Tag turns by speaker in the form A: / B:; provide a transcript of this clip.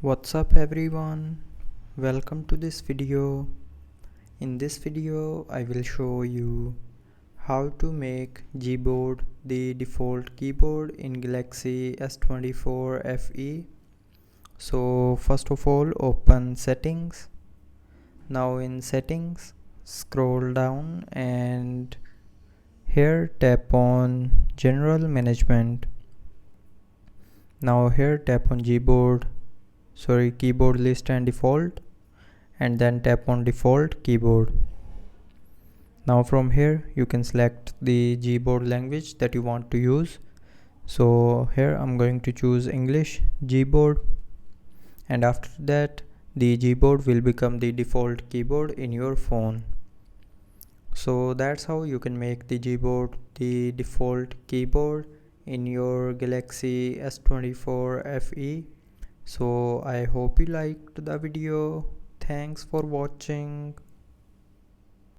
A: What's up everyone, welcome to this video. In this video I will show you how to make Gboard the default keyboard in Galaxy S24 FE. So first of all, open settings. Now in settings, scroll down and here tap on general management. Now here tap on keyboard list and default, and then tap on default keyboard. Now from here you can select the Gboard language that you want to use. So here I'm going to choose English Gboard, and after that the Gboard will become the default keyboard in your phone. So that's how you can make the Gboard the default keyboard in your Galaxy S24 FE. So I hope you liked the video. Thanks for watching.